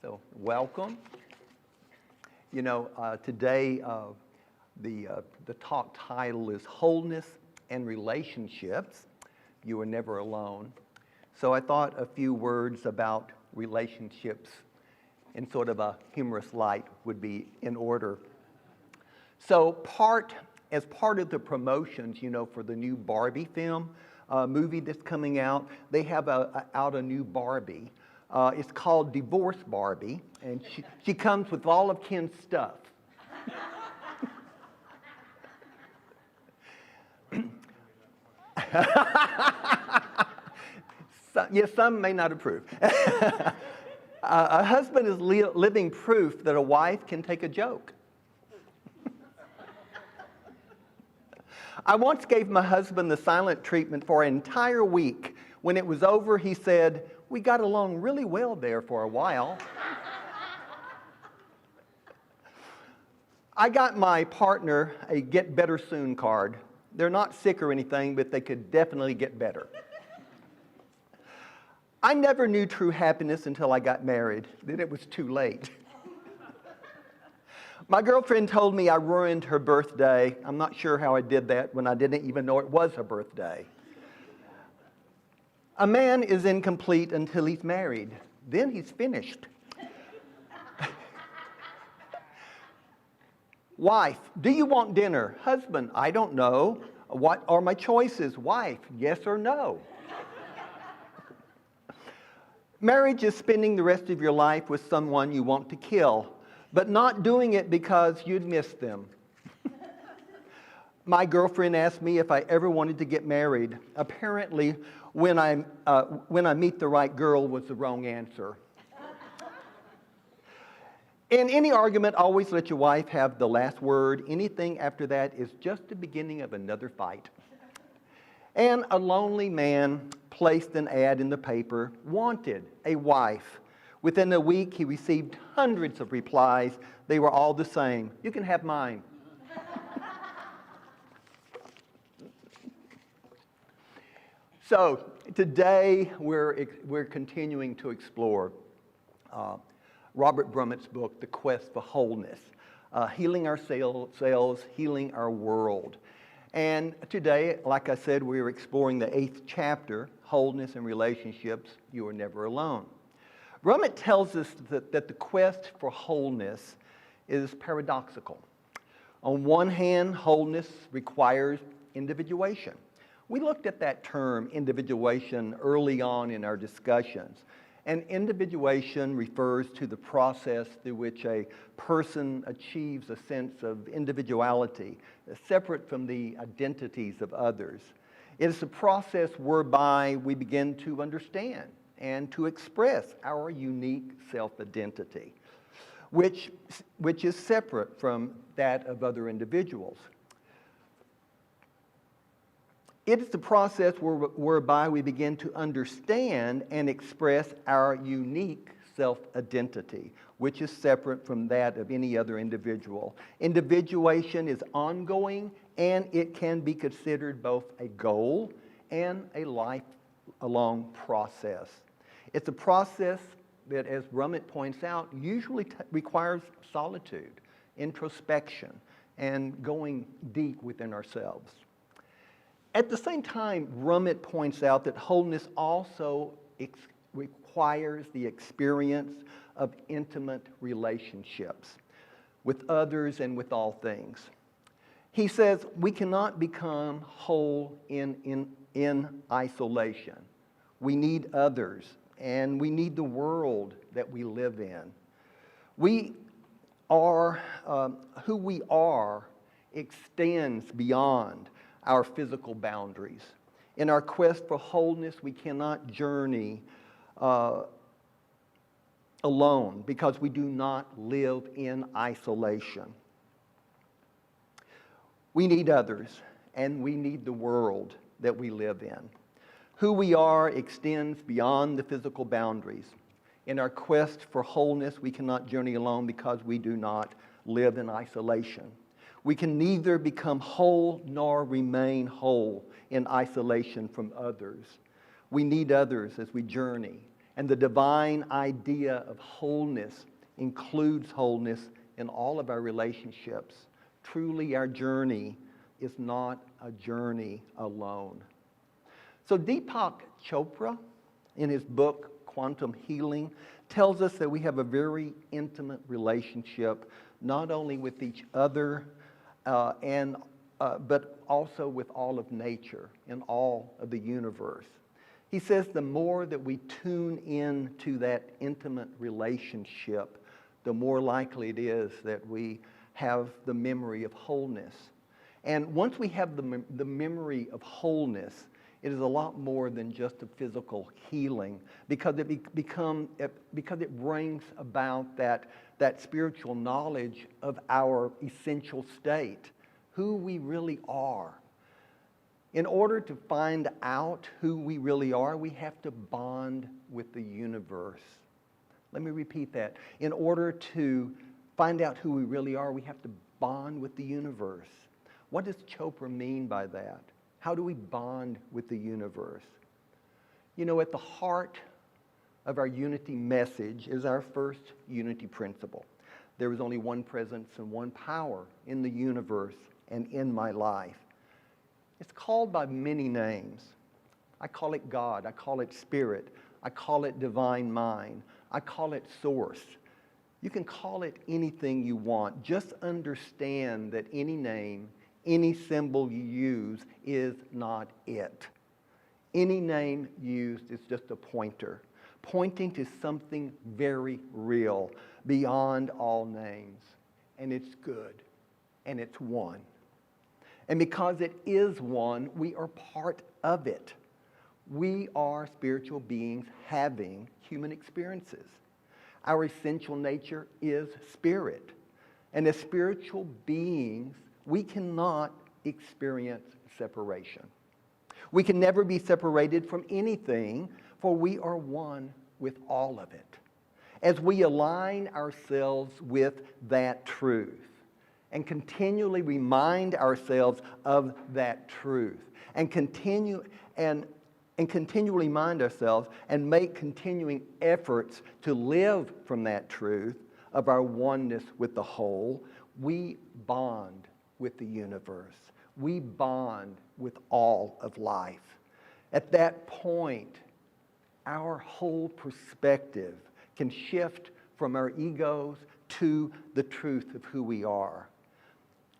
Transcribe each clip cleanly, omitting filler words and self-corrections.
So welcome. You know, today the talk title is Wholeness and Relationships. You are never alone. So I thought a few words about relationships in sort of a humorous light would be in order. So as part of the promotions, you know, for the new Barbie film movie that's coming out, they have out a new Barbie. It's called Divorce Barbie, and she comes with all of Ken's stuff. Yes, some may not approve. A husband is living proof that a wife can take a joke. I once gave my husband the silent treatment for an entire week. When it was over, he said, "We got along really well there for a while." I got my partner a Get Better Soon card. They're not sick or anything, but they could definitely get better. I never knew true happiness until I got married. Then it was too late. My girlfriend told me I ruined her birthday. I'm not sure how I did that when I didn't even know it was her birthday. A man is incomplete until he's married. Then he's finished. Wife, do you want dinner? Husband, I don't know. What are my choices? Wife, yes or no? Marriage is spending the rest of your life with someone you want to kill, but not doing it because you'd miss them. My girlfriend asked me if I ever wanted to get married. Apparently, when I meet the right girl was the wrong answer. In any argument, always let your wife have the last word. Anything after that is just the beginning of another fight. And a lonely man placed an ad in the paper, wanted a wife. Within a week, he received hundreds of replies. They were all the same. You can have mine. So today we're continuing to explore Robert Brummett's book, The Quest for Wholeness, healing ourselves, healing our world. And today, like I said, we're exploring the 8th chapter, Wholeness and Relationships, You Are Never Alone. Brummett tells us that the quest for wholeness is paradoxical. On one hand, wholeness requires individuation. We looked at that term, individuation, early on in our discussions. And individuation refers to the process through which a person achieves a sense of individuality, separate from the identities of others. It is a process whereby we begin to understand and to express our unique self-identity, which is separate from that of other individuals. It is the process whereby we begin to understand and express our unique self-identity, which is separate from that of any other individual. Individuation is ongoing, and it can be considered both a goal and a lifelong process. It's a process that, as Brummett points out, usually requires solitude, introspection, and going deep within ourselves. At the same time, Brummett points out that wholeness also requires the experience of intimate relationships with others and with all things. He says we cannot become whole in isolation. We need others, and we need the world that we live in. We are, who we are extends beyond our physical boundaries. In our quest for wholeness, we cannot journey alone because we do not live in isolation. We need others, and we need the world that we live in. Who we are extends beyond the physical boundaries. In our quest for wholeness, we cannot journey alone because we do not live in isolation. We can neither become whole nor remain whole in isolation from others. We need others as we journey, And the divine idea of wholeness includes wholeness in all of our relationships. Truly, our journey is not a journey alone. So Deepak Chopra, in his book, Quantum Healing, tells us that we have a very intimate relationship, not only with each other, but also with all of nature and all of the universe. He says the more that we tune in to that intimate relationship, the more likely it is that we have the memory of wholeness. And once we have the memory of wholeness, it is a lot more than just a physical healing, because it brings about that spiritual knowledge of our essential state, who we really are. In order to find out who we really are, we have to bond with the universe. Let me repeat that. In order to find out who we really are, we have to bond with the universe. What does Chopra mean by that? How do we bond with the universe? You know, at the heart of our unity message is our first unity principle. There is only one presence and one power in the universe and in my life. It's called by many names. I call it God. I call it Spirit. I call it Divine Mind. I call it Source. You can call it anything you want. Just understand that any name, any symbol you use is not it. Any name used is just a pointer, pointing to something very real, beyond all names. And it's good, and it's one. And because it is one, we are part of it. We are spiritual beings having human experiences. Our essential nature is spirit. And as spiritual beings, we cannot experience separation. We can never be separated from anything, for we are one with all of it. As we align ourselves with that truth and continually remind ourselves of that truth and continually remind ourselves and make continuing efforts to live from that truth of our oneness with the whole, we bond with the universe. We bond with all of life. At that point, our whole perspective can shift from our egos to the truth of who we are.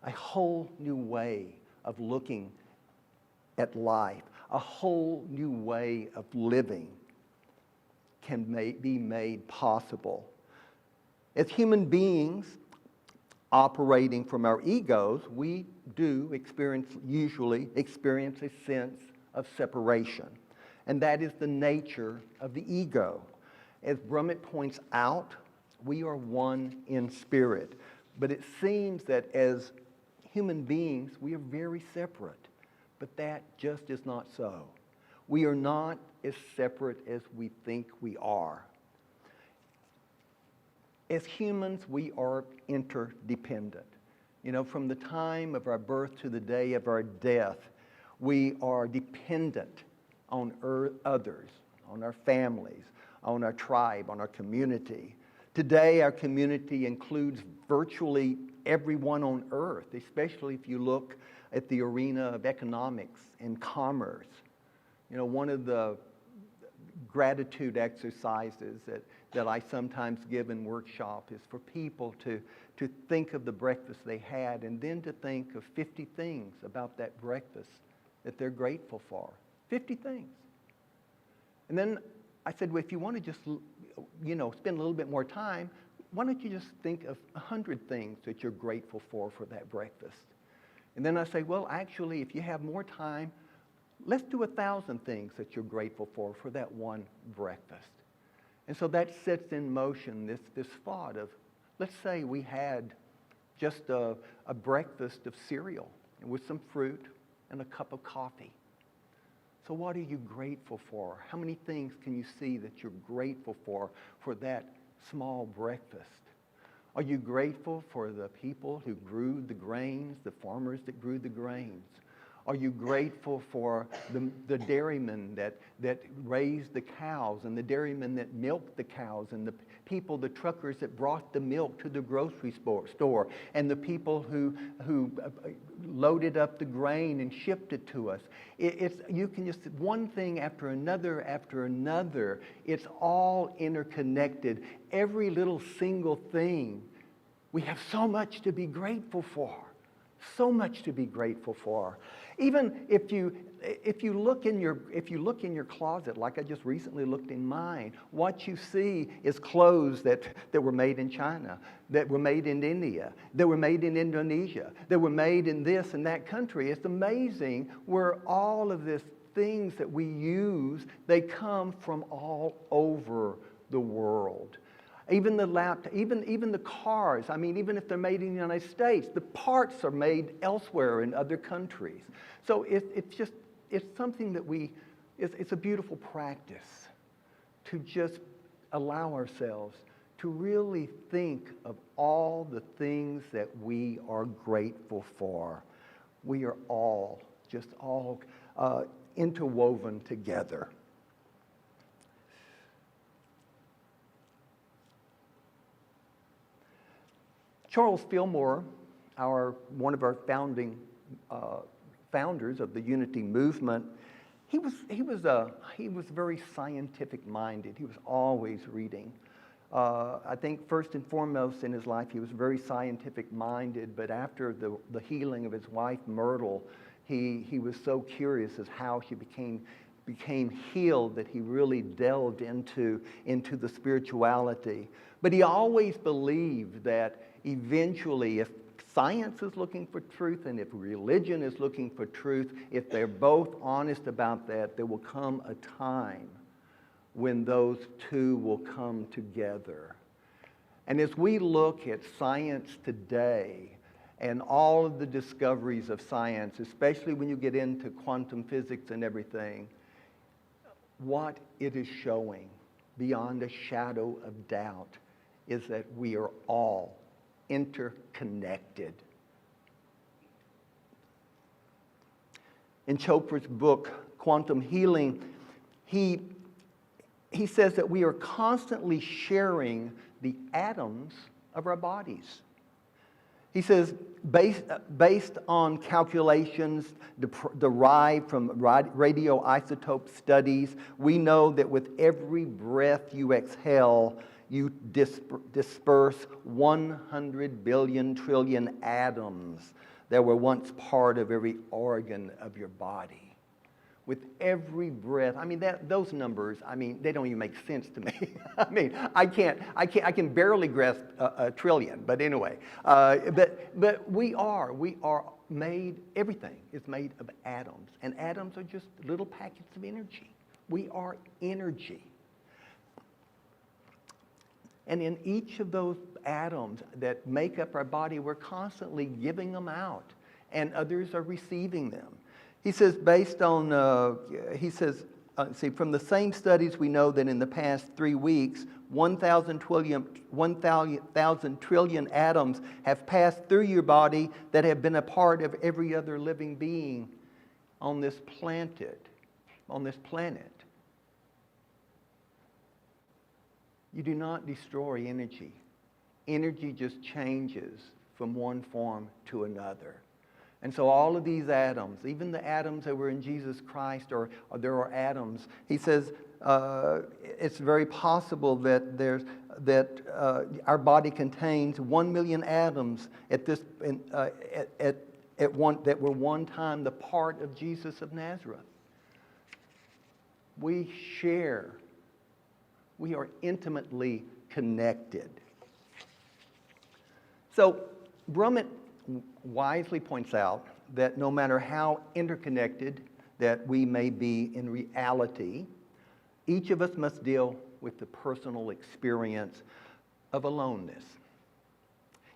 A whole new way of looking at life, a whole new way of living can be made possible. As human beings operating from our egos, we do usually experience a sense of separation. And that is the nature of the ego. As Brummett points out, we are one in spirit. But it seems that as human beings, we are very separate. But that just is not so. We are not as separate as we think we are. As humans, we are interdependent. You know, from the time of our birth to the day of our death, we are dependent on others, on our families, on our tribe, on our community. Today, our community includes virtually everyone on earth, especially if you look at the arena of economics and commerce. You know, one of the gratitude exercises that I sometimes give in workshop is for people to think of the breakfast they had and then to think of 50 things about that breakfast that they're grateful for. 50 things. And then I said, well, if you want to just, spend a little bit more time, why don't you just think of 100 things that you're grateful for that breakfast? And then I say, well, actually, if you have more time, let's do 1,000 things that you're grateful for that one breakfast. And so that sets in motion this thought of, let's say we had just a breakfast of cereal with some fruit and a cup of coffee. So what are you grateful for? How many things can you see that you're grateful for that small breakfast? Are you grateful for the people who grew the grains, the farmers that grew the grains? Are you grateful for the dairymen that raised the cows, and the dairymen that milked the cows, and the people, the truckers that brought the milk to the grocery store, and the people who loaded up the grain and shipped it to us? You can just, one thing after another after another, it's all interconnected. Every little single thing, we have so much to be grateful for. So much to be grateful for. Even if you look in your closet, like I just recently looked in mine, what you see is clothes that were made in China, that were made in India, that were made in Indonesia, that were made in this and that country. It's amazing where all of these things that we use, they come from all over the world. Even the laptop, even the cars, I mean, even if they're made in the United States, the parts are made elsewhere in other countries. So it's something that it's a beautiful practice to just allow ourselves to really think of all the things that we are grateful for. We are all interwoven together. Charles Fillmore, one of our founders of the Unity movement, he was very scientific minded. He was always reading. I think first and foremost in his life, he was very scientific minded. But after the healing of his wife Myrtle, he was so curious as how she became healed that he really delved into the spirituality. But he always believed that eventually, if science is looking for truth and if religion is looking for truth, if they're both honest about that, there will come a time when those two will come together. And as we look at science today and all of the discoveries of science, especially when you get into quantum physics and everything, what it is showing beyond a shadow of doubt is that we are all interconnected. In Chopra's book, Quantum Healing, he says that we are constantly sharing the atoms of our bodies. He says, based on calculations derived from radioisotope studies, we know that with every breath you exhale, you disperse 100 billion trillion atoms that were once part of every organ of your body. With every breath, I mean, those numbers, I mean, they don't even make sense to me. I mean, I can barely grasp a trillion, but anyway. But we are made, everything is made of atoms, and atoms are just little packets of energy. We are energy. And in each of those atoms that make up our body, we're constantly giving them out, and others are receiving them. He says, from the same studies, we know that in the past 3 weeks, 1,000 trillion atoms have passed through your body that have been a part of every other living being on this planet. You do not destroy energy. Energy just changes from one form to another. And so all of these atoms, even the atoms that were in Jesus Christ, or there are atoms, he says it's very possible that our body contains 1 million atoms that were one time the part of Jesus of Nazareth. We are intimately connected. So Brummett wisely points out that no matter how interconnected that we may be in reality, each of us must deal with the personal experience of aloneness.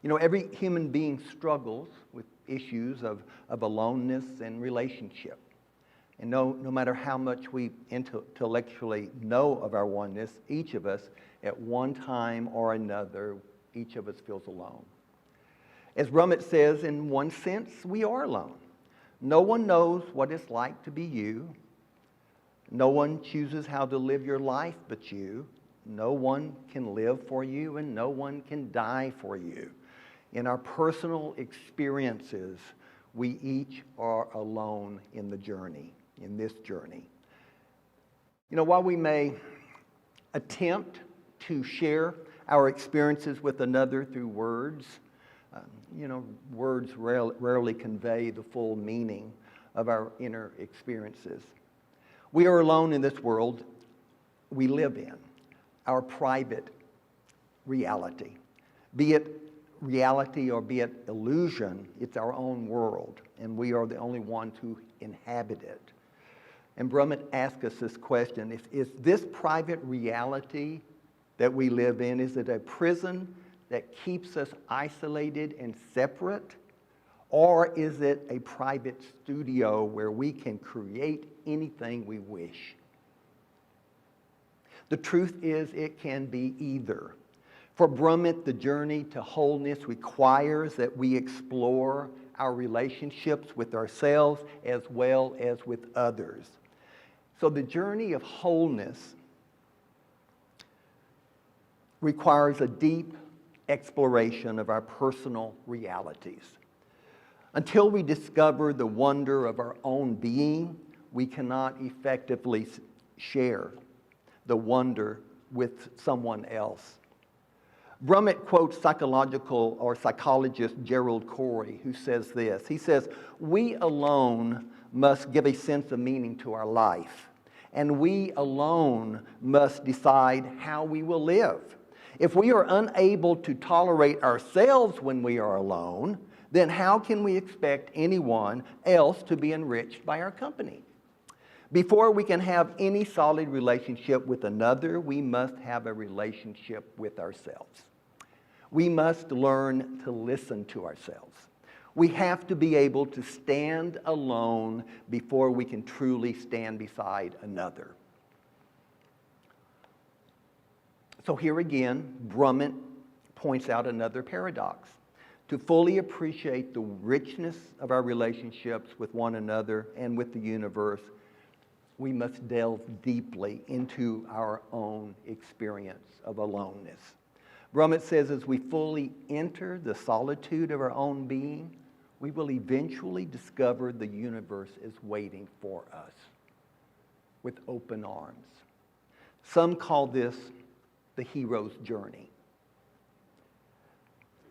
You know, every human being struggles with issues of aloneness and relationship. And no matter how much we intellectually know of our oneness, each of us, at one time or another, each of us feels alone. As Brummett says, in one sense, we are alone. No one knows what it's like to be you. No one chooses how to live your life but you. No one can live for you, and no one can die for you. In our personal experiences, we each are alone in the journey, in this journey. You know, while we may attempt to share our experiences with another through words, words rarely convey the full meaning of our inner experiences. We are alone in this world we live in, our private reality. Be it reality or be it illusion, it's our own world, and we are the only ones who inhabit it. And Brummett asked us this question: is this private reality that we live in, is it a prison that keeps us isolated and separate? Or is it a private studio where we can create anything we wish? The truth is, it can be either. For Brummett, the journey to wholeness requires that we explore our relationships with ourselves as well as with others. So the journey of wholeness requires a deep exploration of our personal realities. Until we discover the wonder of our own being, we cannot effectively share the wonder with someone else. Brummett quotes psychologist Gerald Corey, who says this. He says, "We alone must give a sense of meaning to our life, and we alone must decide how we will live. If we are unable to tolerate ourselves when we are alone, then how can we expect anyone else to be enriched by our company? Before we can have any solid relationship with another, we must have a relationship with ourselves. We must learn to listen to ourselves. We have to be able to stand alone before we can truly stand beside another." So here again, Brummett points out another paradox. To fully appreciate the richness of our relationships with one another and with the universe, we must delve deeply into our own experience of aloneness. Brummett says, as we fully enter the solitude of our own being, we will eventually discover the universe is waiting for us with open arms. Some call this the hero's journey.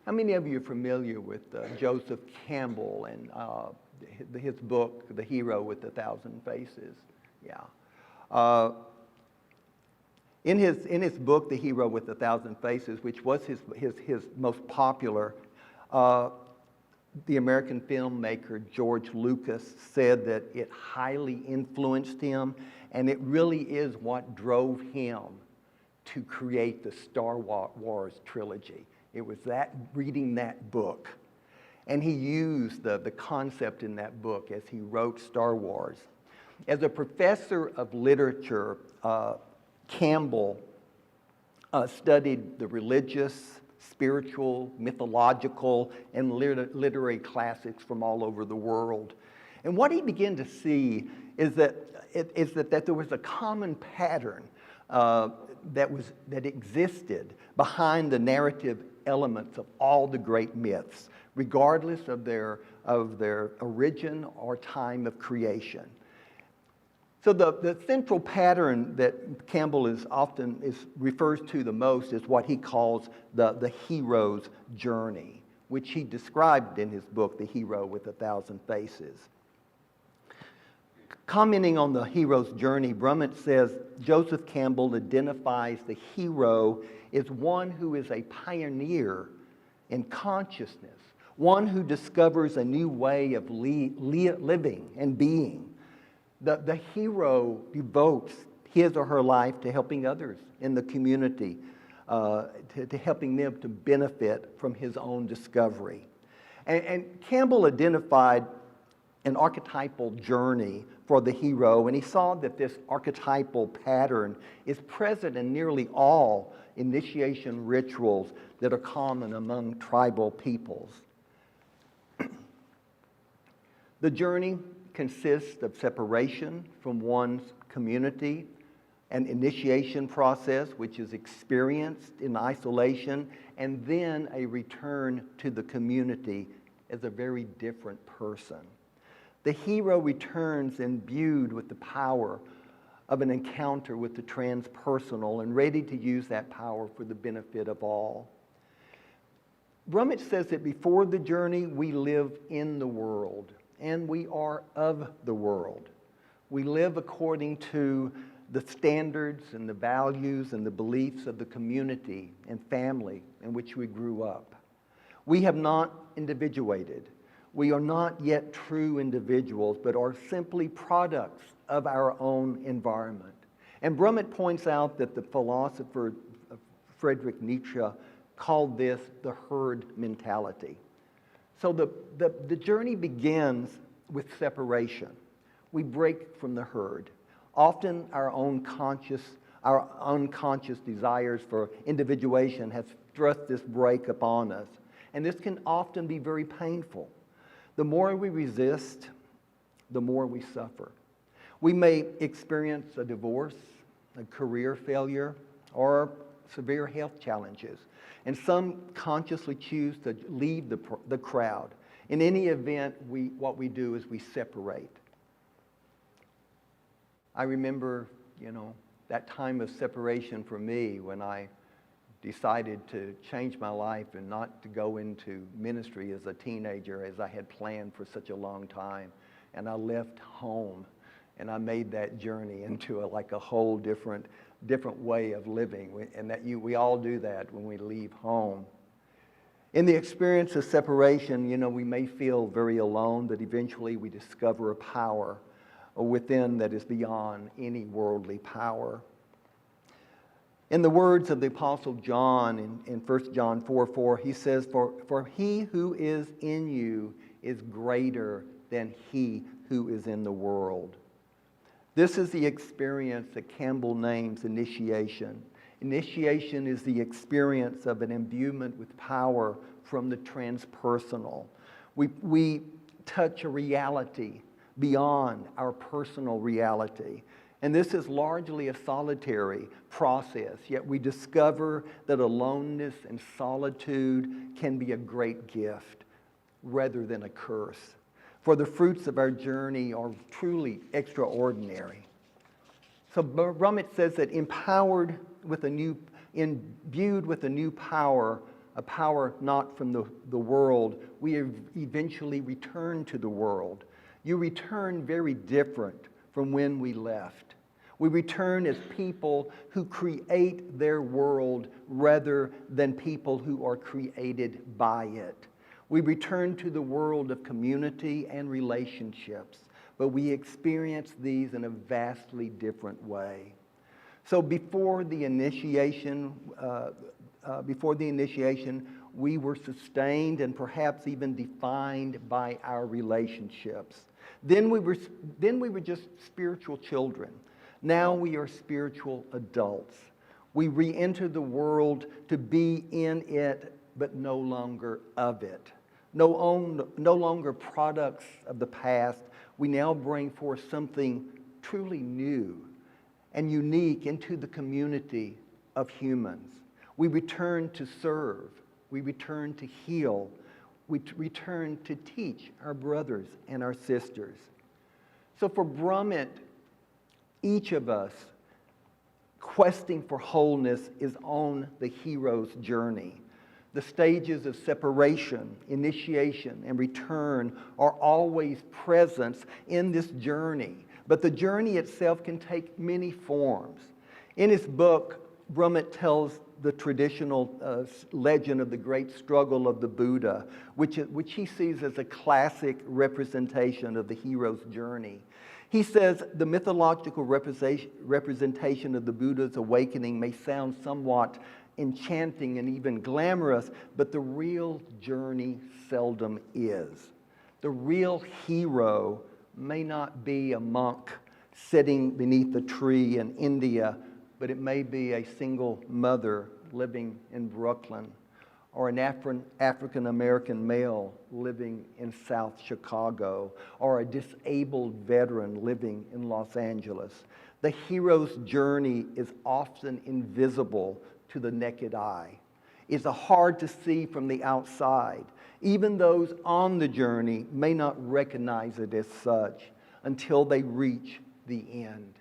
How many of you are familiar with Joseph Campbell and his book, The Hero with a Thousand Faces? Yeah. In his book, The Hero with a Thousand Faces, which was his most popular, the American filmmaker George Lucas said that it highly influenced him, and it really is what drove him to create the Star Wars trilogy. It was reading that book. And he used the concept in that book as he wrote Star Wars. As a professor of literature, Campbell studied the religious, spiritual, mythological, and literary classics from all over the world. And what he began to see is that there was a common pattern that existed behind the narrative elements of all the great myths, regardless of their origin or time of creation. So the central pattern that Campbell refers to the most is what he calls the hero's journey, which he described in his book, The Hero with a Thousand Faces. Commenting on the hero's journey, Brummett says Joseph Campbell identifies the hero as one who is a pioneer in consciousness, one who discovers a new way of living and being. The hero devotes his or her life to helping others in the community, to helping them to benefit from his own discovery. And Campbell identified an archetypal journey for the hero, and he saw that this archetypal pattern is present in nearly all initiation rituals that are common among tribal peoples. The journey consists of separation from one's community, an initiation process which is experienced in isolation, and then a return to the community as a very different person. The hero returns imbued with the power of an encounter with the transpersonal and ready to use that power for the benefit of all. Brummett says that before the journey, we live in the world, and we are of the world. We live according to the standards and the values and the beliefs of the community and family in which we grew up. We have not individuated. We are not yet true individuals, but are simply products of our own environment. And Brummett points out that the philosopher Friedrich Nietzsche called this the herd mentality. So the journey begins with separation. We break from the herd. Often our unconscious desires for individuation has thrust this break upon us. And this can often be very painful. The more we resist, the more we suffer. We may experience a divorce, a career failure, or severe health challenges. And some consciously choose to leave the crowd. In any event, what we do is we separate. I remember, that time of separation for me when I decided to change my life and not to go into ministry as a teenager as I had planned for such a long time. And I left home and I made that journey into a whole different way of living. And that we all do that when we leave home. In the experience of separation, we may feel very alone, but eventually we discover a power within that is beyond any worldly power. In the words of the Apostle John in 1 John 4:4, he says, For he who is in you is greater than he who is in the world. This is the experience that Campbell names initiation. Initiation is the experience of an imbuement with power from the transpersonal. We touch a reality beyond our personal reality. And this is largely a solitary process, yet we discover that aloneness and solitude can be a great gift rather than a curse. For the fruits of our journey are truly extraordinary. So Brummett says that imbued with a new power, a power not from the world, we eventually return to the world. You return very different from when we left. We return as people who create their world rather than people who are created by it. We return to the world of community and relationships, but we experience these in a vastly different way. So before the initiation, we were sustained and perhaps even defined by our relationships. Then we were just spiritual children. Now we are spiritual adults. We re-enter the world to be in it, but no longer of it. No longer products of the past. We now bring forth something truly new and unique into the community of humans. We return to serve. We return to heal. We return to teach our brothers and our sisters. So for Brummett, each of us questing for wholeness is on the hero's journey. The stages of separation, initiation, and return are always present in this journey, but the journey itself can take many forms. In his book, Brummett tells the traditional legend of the great struggle of the Buddha, which he sees as a classic representation of the hero's journey. He says the mythological representation of the Buddha's awakening may sound somewhat enchanting and even glamorous, but the real journey seldom is. The real hero may not be a monk sitting beneath a tree in India, but it may be a single mother living in Brooklyn, or an African-American male living in South Chicago, or a disabled veteran living in Los Angeles. The hero's journey is often invisible to the naked eye. It's hard to see from the outside. Even those on the journey may not recognize it as such until they reach the end.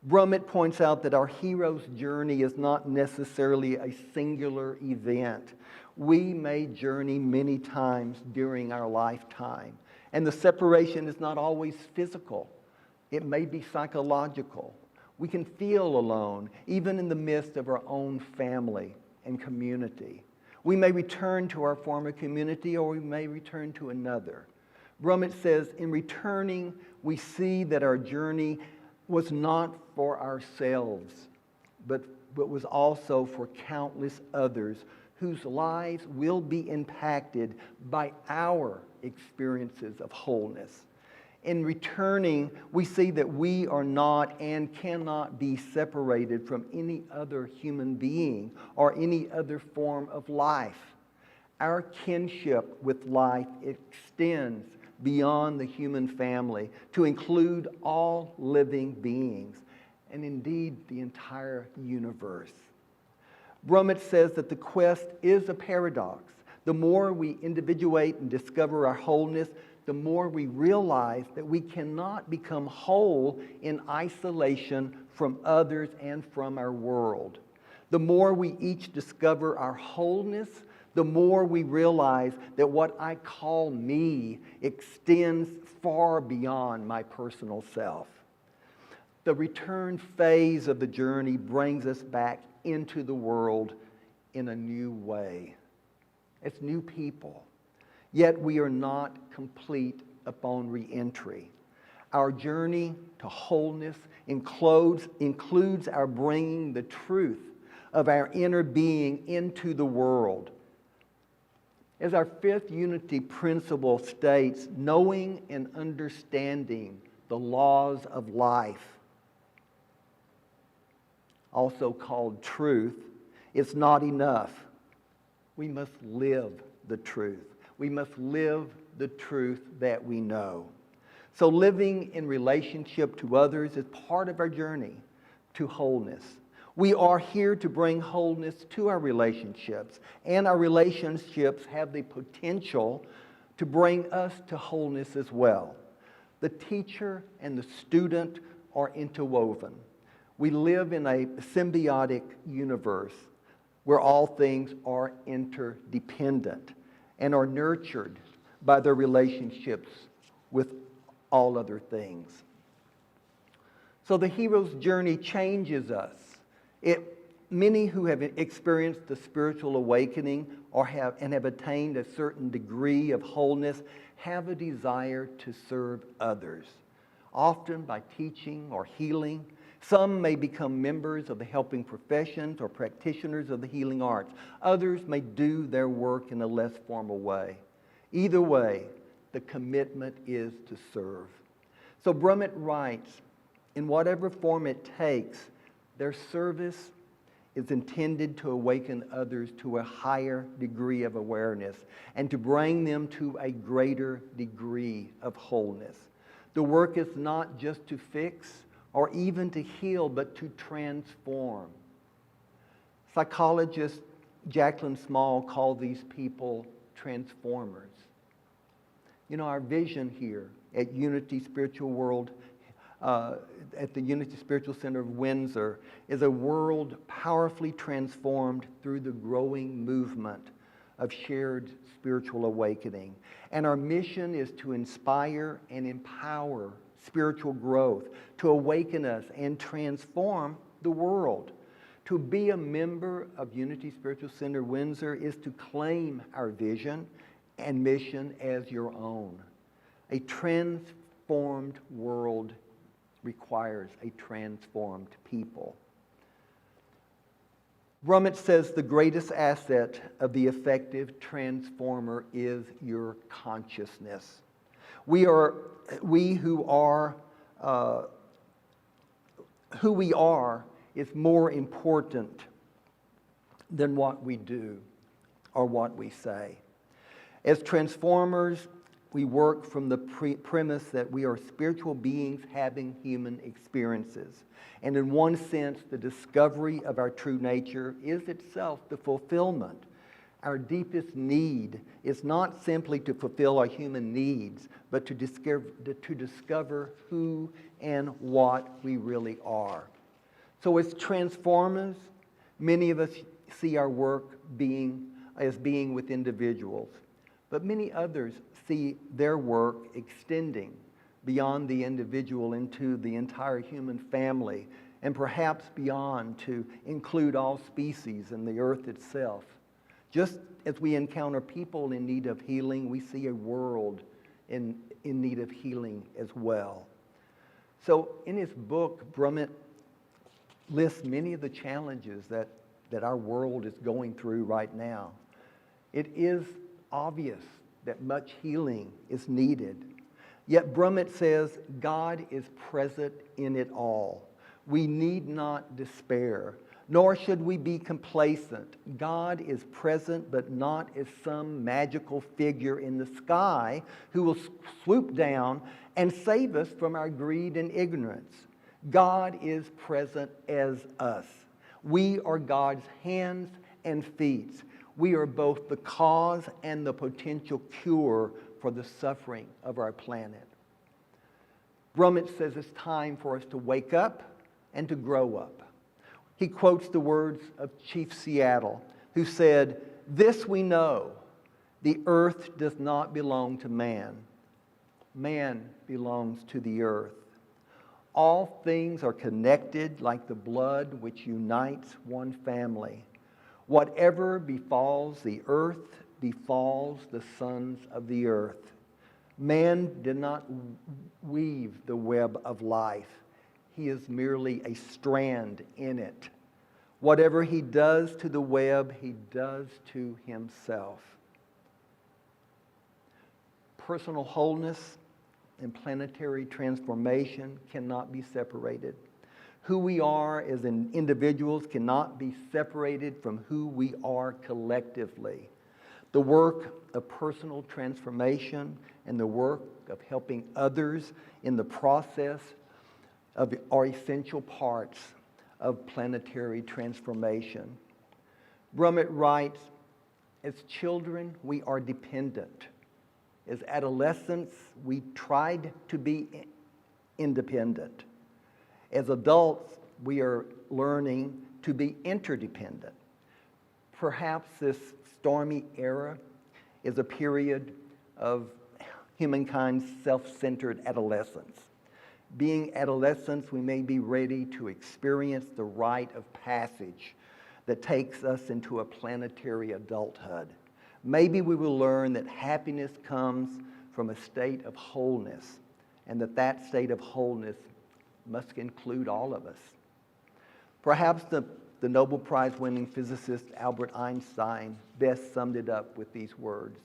Brummett points out that our hero's journey is not necessarily a singular event. We may journey many times during our lifetime, and the separation is not always physical. It may be psychological. We can feel alone, even in the midst of our own family and community. We may return to our former community, or we may return to another. Brummett says, in returning, we see that our journey was not for ourselves, but was also for countless others whose lives will be impacted by our experiences of wholeness. In returning, we see that we are not and cannot be separated from any other human being or any other form of life. Our kinship with life extends beyond the human family to include all living beings, and indeed the entire universe. Brummett says that the quest is a paradox. The more we individuate and discover our wholeness, the more we realize that we cannot become whole in isolation from others and from our world. The more we each discover our wholeness, the more we realize that what I call me extends far beyond my personal self. The return phase of the journey brings us back into the world in a new way. It's new people. Yet we are not complete upon re-entry. Our journey to wholeness includes our bringing the truth of our inner being into the world. As our fifth unity principle states, knowing and understanding the laws of life, also called truth, is not enough. We must live the truth. We must live the truth that we know. So living in relationship to others is part of our journey to wholeness. We are here to bring wholeness to our relationships, and our relationships have the potential to bring us to wholeness as well. The teacher and the student are interwoven. We live in a symbiotic universe where all things are interdependent and are nurtured by their relationships with all other things. So the hero's journey changes us. Many who have experienced the spiritual awakening or have attained a certain degree of wholeness have a desire to serve others, often by teaching or healing. Some may become members of the helping professions or practitioners of the healing arts. Others may do their work in a less formal way. Either way, the commitment is to serve. So Brummett writes, in whatever form it takes, their service is intended to awaken others to a higher degree of awareness and to bring them to a greater degree of wholeness. The work is not just to fix or even to heal, but to transform. Psychologist Jacqueline Small called these people transformers. You know, our vision here at Unity Spiritual World, at the Unity Spiritual Center of Windsor, is a world powerfully transformed through the growing movement of shared spiritual awakening. And our mission is to inspire and empower spiritual growth, to awaken us and transform the world. To be a member of Unity Spiritual Center Windsor is to claim our vision and mission as your own. A transformed world requires a transformed people. Brummett says the greatest asset of the effective transformer is your consciousness. We who we are is more important than what we do. or what we say. As transformers, we work from the premise that we are spiritual beings having human experiences. And in one sense, the discovery of our true nature is itself the fulfillment. Our deepest need is not simply to fulfill our human needs, but to discover who and what we really are. So as transformers, many of us see our work as being with individuals, but many others see their work extending beyond the individual into the entire human family, and perhaps beyond to include all species and the earth itself. Just as we encounter people in need of healing, we see a world in need of healing as well. So in his book, Brummett lists many of the challenges that our world is going through right now. It is obvious that much healing is needed. Yet Brummett says God is present in it all. We need not despair, nor should we be complacent. God is present, but not as some magical figure in the sky who will swoop down and save us from our greed and ignorance. God is present as us. We are God's hands and feet. We are both the cause and the potential cure for the suffering of our planet. Brummett says it's time for us to wake up and to grow up. He quotes the words of Chief Seattle, who said, "This we know, the earth does not belong to man. Man belongs to the earth. All things are connected like the blood which unites one family. Whatever befalls the earth befalls the sons of the earth. Man did not weave the web of life. He is merely a strand in it. Whatever he does to the web, he does to himself." Personal wholeness and planetary transformation cannot be separated. Who we are as individuals cannot be separated from who we are collectively. The work of personal transformation and the work of helping others in the process are essential parts of planetary transformation. Brummett writes, "As children, we are dependent. As adolescents, we tried to be independent. As adults, we are learning to be interdependent. Perhaps this stormy era is a period of humankind's self-centered adolescence. Being adolescents, we may be ready to experience the rite of passage that takes us into a planetary adulthood. Maybe we will learn that happiness comes from a state of wholeness, and that state of wholeness must include all of us." Perhaps the Nobel Prize-winning physicist Albert Einstein best summed it up with these words.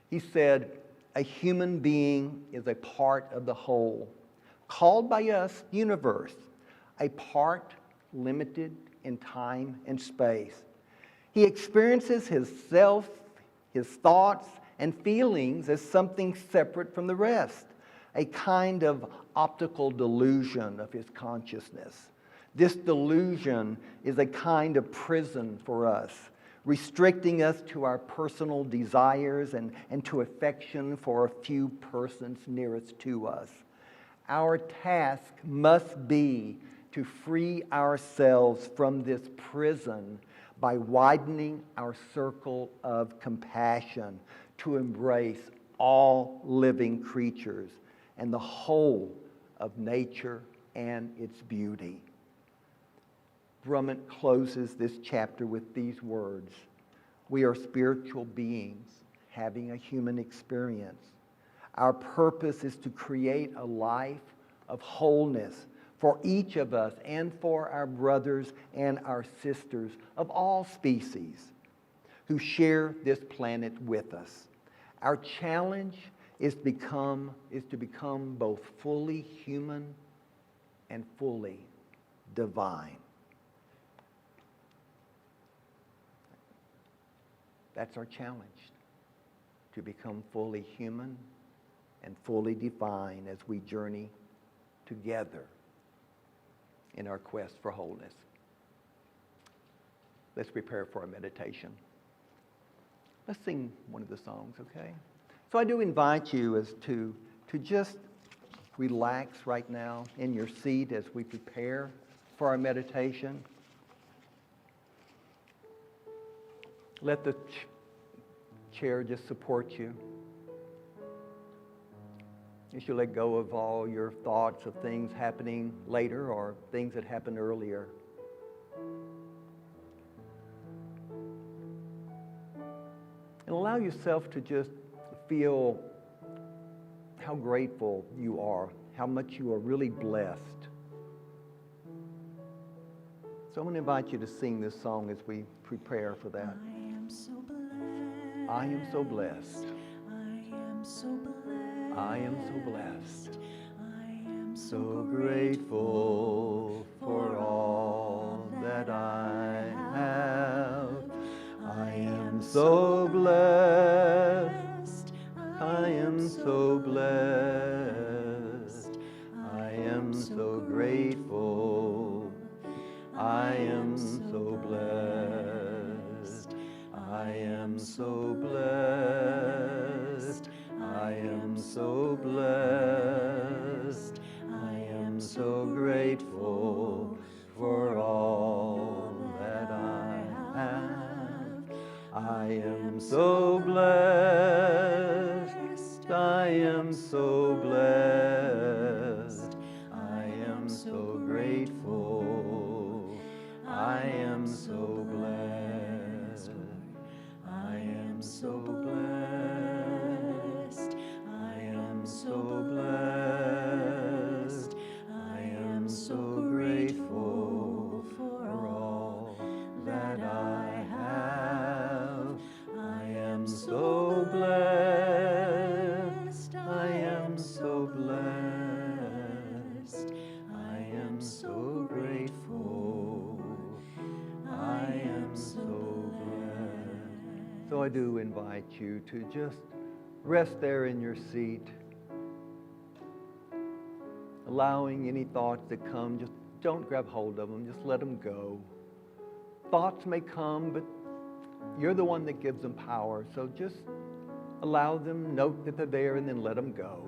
He said, "A human being is a part of the whole, called by us universe, a part limited in time and space. He experiences his self, his thoughts, and feelings as something separate from the rest, a kind of optical delusion of his consciousness. This delusion is a kind of prison for us, restricting us to our personal desires and to affection for a few persons nearest to us. Our task must be to free ourselves from this prison by widening our circle of compassion to embrace all living creatures and the whole of nature and its beauty." Brummett closes this chapter with these words: "We are spiritual beings having a human experience. Our purpose is to create a life of wholeness for each of us and for our brothers and our sisters of all species who share this planet with us. Our challenge is to become both fully human and fully divine." That's our challenge, to become fully human and fully divine as we journey together in our quest for wholeness. Let's prepare for our meditation. Let's sing one of the songs, okay? So I do invite you to just relax right now in your seat as we prepare for our meditation. Let the chair just support you as you let go of all your thoughts of things happening later or things that happened earlier. And allow yourself to just feel how grateful you are, how much you are really blessed. So I'm going to invite you to sing this song as we prepare for that. I am so blessed. I am so blessed. I am so blessed. I am so grateful for all that I have. I am so blessed. I am so blessed. I am so grateful. I am so blessed. I am so blessed. I am so blessed. I am so grateful for all that I have. I am so blessed. I am so blessed. I am so grateful. I am so blessed. I am so blessed. I am so blessed. I am so grateful for all that I have. I am so blessed. I am so blessed. I am so grateful. I am so blessed. So I do invite you to just rest there in your seat, allowing any thoughts that come, just don't grab hold of them, just let them go. Thoughts may come, but you're the one that gives them power, so just allow them, note that they're there, and then let them go.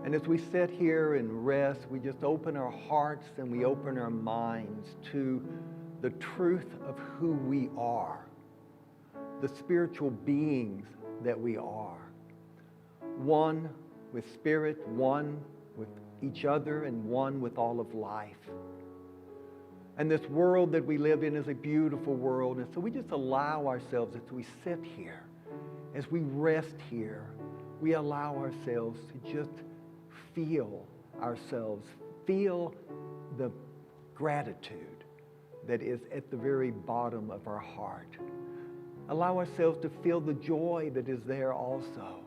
And as we sit here and rest, we just open our hearts and we open our minds to the truth of who we are, the spiritual beings that we are. One with spirit, one with each other, and one with all of life. And this world that we live in is a beautiful world. And so we just allow ourselves, as we sit here, as we rest here, we allow ourselves to just feel ourselves, feel the gratitude that is at the very bottom of our heart. Allow ourselves to feel the joy that is there also.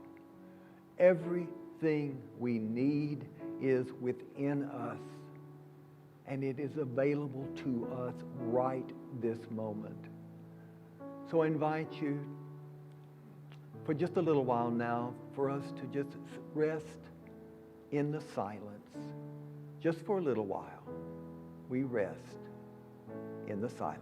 Everything we need is within us, and it is available to us right this moment. So I invite you for just a little while now for us to just rest in the silence. Just for a little while, we rest in the silence.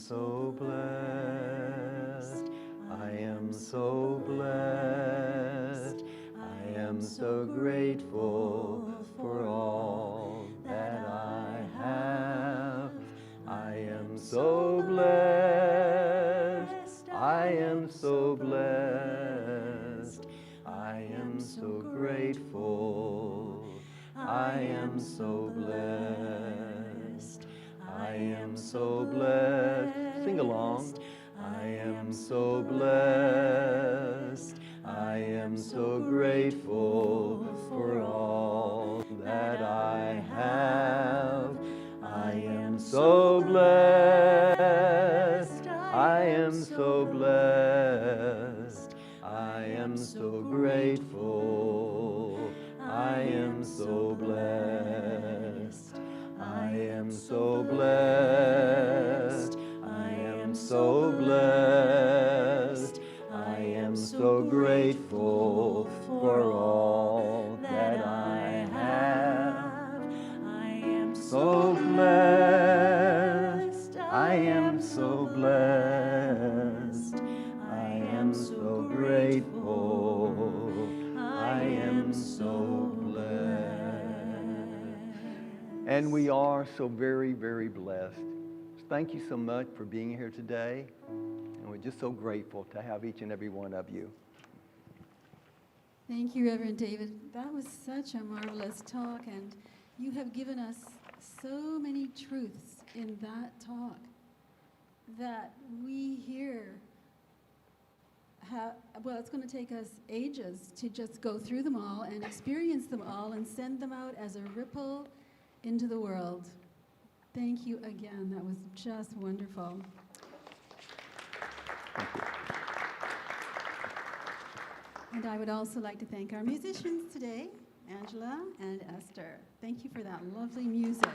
so blessed. I am so blessed. I am so grateful for all that I have. I am so blessed. I am so blessed. I am so grateful. I am so blessed. I am so blessed. Sing along. I am so blessed. I am so grateful for all that I have. I am so blessed. I am so blessed. I am so grateful. I am so blessed. I am so blessed. I am so blessed. I am so grateful for all that I have. I am so blessed. I am so blessed. I am so grateful. I am so blessed. And we are so very, very blessed. Thank you so much for being here today. And we're just so grateful to have each and every one of you. Thank you, Reverend David. That was such a marvelous talk, and you have given us so many truths in that talk that we hear. Well, it's going to take us ages to just go through them all and experience them all and send them out as a ripple into the world. Thank you again. That was just wonderful. Thank you. And I would also like to thank our musicians today, Angela and Esther. Thank you for that lovely music.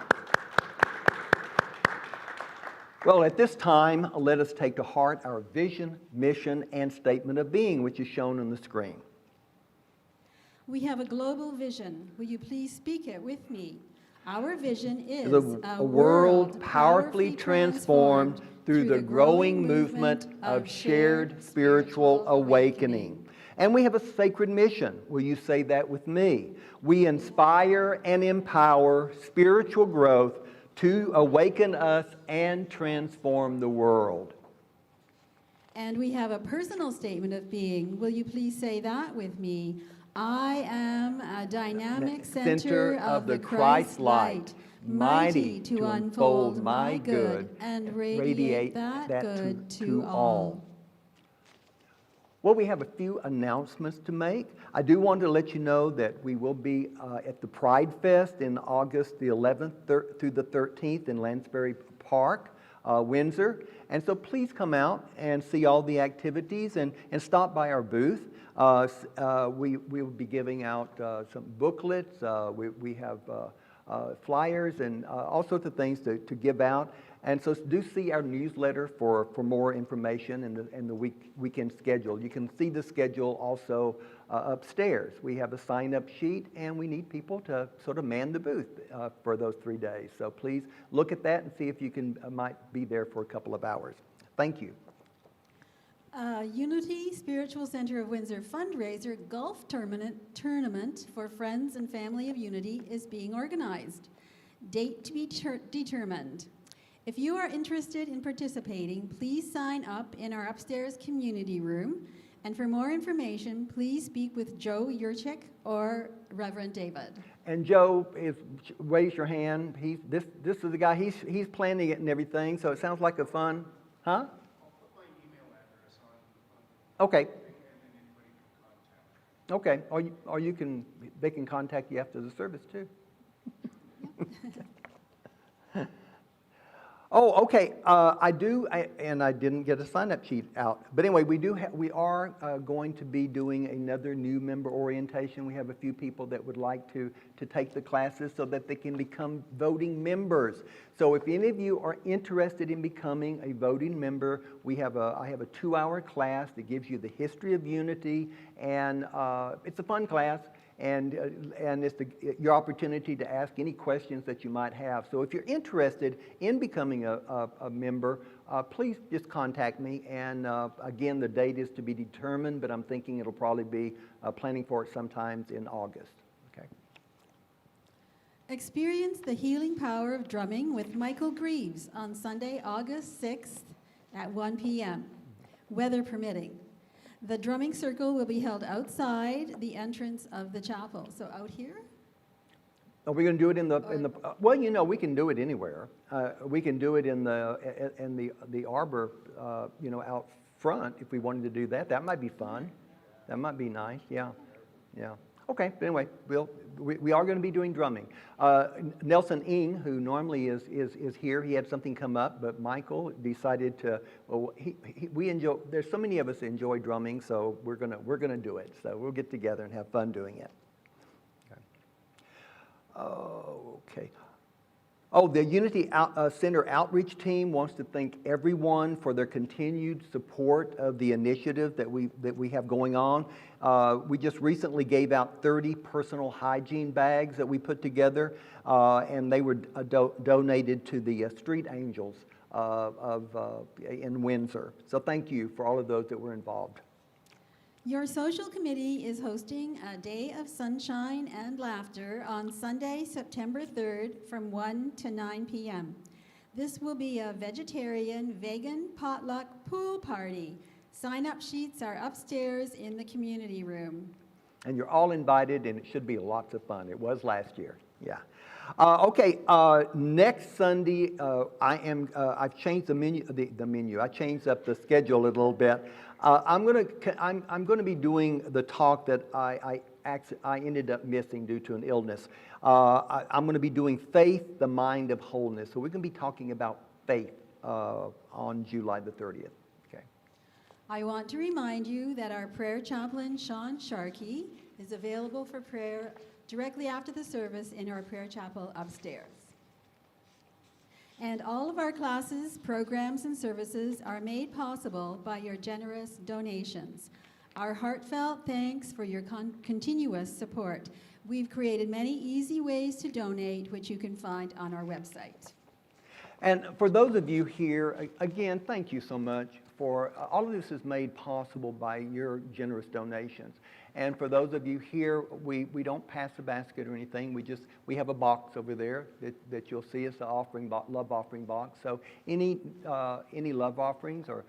Well, at this time, let us take to heart our vision, mission, and statement of being, which is shown on the screen. We have a global vision. Will you please speak it with me? Our vision is a world powerfully transformed through the growing movement of shared spiritual awakening. And we have a sacred mission. Will you say that with me? We inspire and empower spiritual growth to awaken us and transform the world. And we have a personal statement of being. Will you please say that with me? I am a dynamic center of the Christ light, mighty to unfold my good and radiate that good to all. Well, we have a few announcements to make. I do want to let you know that we will be at the Pride Fest in August the 11th through the 13th in Lansbury Park, Windsor. And so please come out and see all the activities and stop by our booth. We will be giving out some booklets. We have flyers and all sorts of things to give out. And so do see our newsletter for more information and the weekend schedule. You can see the schedule also upstairs. We have a sign-up sheet, and we need people to sort of man the booth for those 3 days. So please look at that and see if you might be there for a couple of hours. Thank you. Unity Spiritual Center of Windsor fundraiser golf tournament for friends and family of Unity is being organized. Date to be determined. If you are interested in participating, please sign up in our upstairs community room. And for more information, please speak with Joe Yurchik or Reverend David. And Joe, raise your hand. This is the guy. He's planning it and everything. So it sounds like a fun, huh? I'll put my email address on. Okay. And then anybody can contact me. Okay. Or they can contact you after the service too. Oh, okay. I didn't get a sign-up sheet out. But anyway, we are going to be doing another new member orientation. We have a few people that would like to take the classes so that they can become voting members. So if any of you are interested in becoming a voting member, I have a 2-hour class that gives you the history of unity, and it's a fun class. and it's your opportunity to ask any questions that you might have. So if you're interested in becoming a member, please just contact me. And again, the date is to be determined, but I'm thinking it'll probably be planning for it sometimes in August. Okay. Experience the healing power of drumming with Michael Greaves on Sunday, August 6th at 1 p.m., weather permitting. The drumming circle will be held outside the entrance of the chapel. So out here? Are we going to do it in the? Well, you know, we can do it anywhere. We can do it in the arbor, you know, out front if we wanted to do that. That might be fun. That might be nice. Yeah, yeah. Okay. But anyway, we are going to be doing drumming. Nelson Ng, who normally is here, he had something come up, but Michael decided to. Well, we enjoy. There's so many of us that enjoy drumming, so we're gonna do it. So we'll get together and have fun doing it. Okay. Oh, the Unity Center Outreach Team wants to thank everyone for their continued support of the initiative that we have going on. We just recently gave out 30 personal hygiene bags that we put together, and they were donated to the Street Angels in Windsor. So thank you for all of those that were involved. Your social committee is hosting a day of sunshine and laughter on Sunday, September 3rd from 1 to 9 p.m. This will be a vegetarian, vegan potluck pool party. Sign-up sheets are upstairs in the community room. And you're all invited, and it should be lots of fun. It was last year, yeah. Okay, next Sunday, I've changed the menu. I changed up the schedule a little bit. I'm going to be doing the talk that I ended up missing due to an illness. I'm going to be doing Faith, the Mind of Wholeness. So we're going to be talking about faith on July the 30th. Okay. I want to remind you that our prayer chaplain, Sean Sharkey, is available for prayer directly after the service in our prayer chapel upstairs. And all of our classes, programs, and services are made possible by your generous donations. Our heartfelt thanks for your continuous support. We've created many easy ways to donate, which you can find on our website. And for those of you here, again, thank you so much for all of this is made possible by your generous donations. And for those of you here, we don't pass a basket or anything. We have a box over there that you'll see as the love offering box. So any love offerings or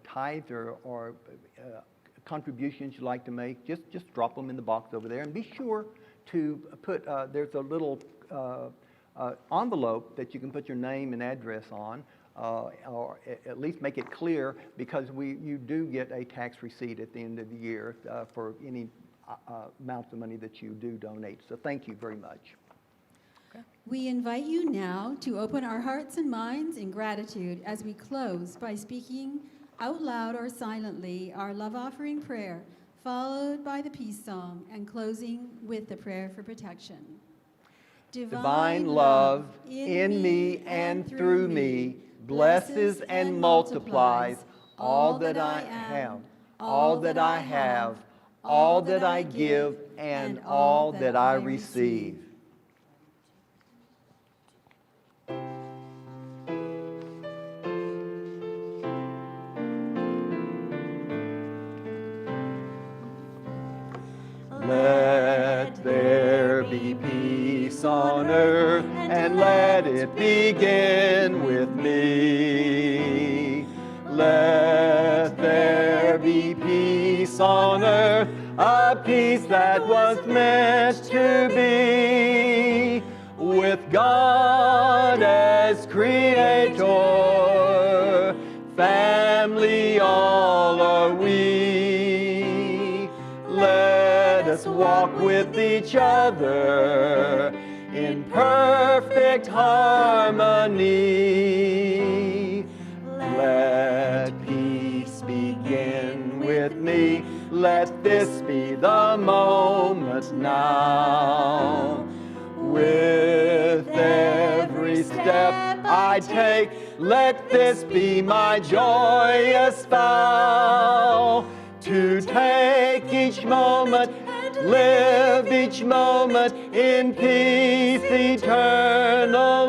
tithes or contributions you'd like to make, just drop them in the box over there. And be sure to put there's a little envelope that you can put your name and address on. Or at least make it clear, because you do get a tax receipt at the end of the year for any amounts of money that you do donate. So thank you very much. Okay. We invite you now to open our hearts and minds in gratitude as we close by speaking out loud or silently our love offering prayer, followed by the peace song, and closing with the prayer for protection. Divine love in me and through me blesses and multiplies all that I am, all that I have, all that I give, and all that I receive. Let there be peace on earth, and let it begin with me. Let there be peace on earth, a peace that was meant to be, with God as creator, family all are we. Let us walk with each other in perfect harmony. Let peace begin with me. Let this be the moment now. With every step I take, let this be my joyous vow, to take each moment and lived each moment in peace eternally.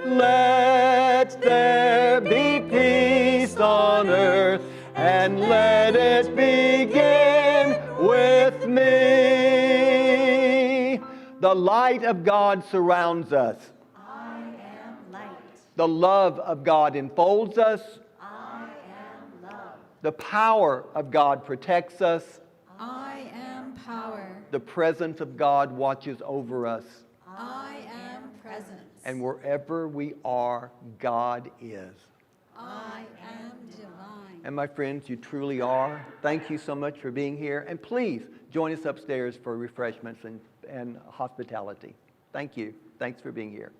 Let there be peace on earth, and let it begin with me. The light of God surrounds us. I am light. The love of God enfolds us. I am love. The power of God protects us. I am power. The presence of God watches over us. I am presence. And wherever we are, God is. I am divine. And my friends, you truly are. Thank you so much for being here. And please join us upstairs for refreshments and hospitality. Thank you. Thanks for being here.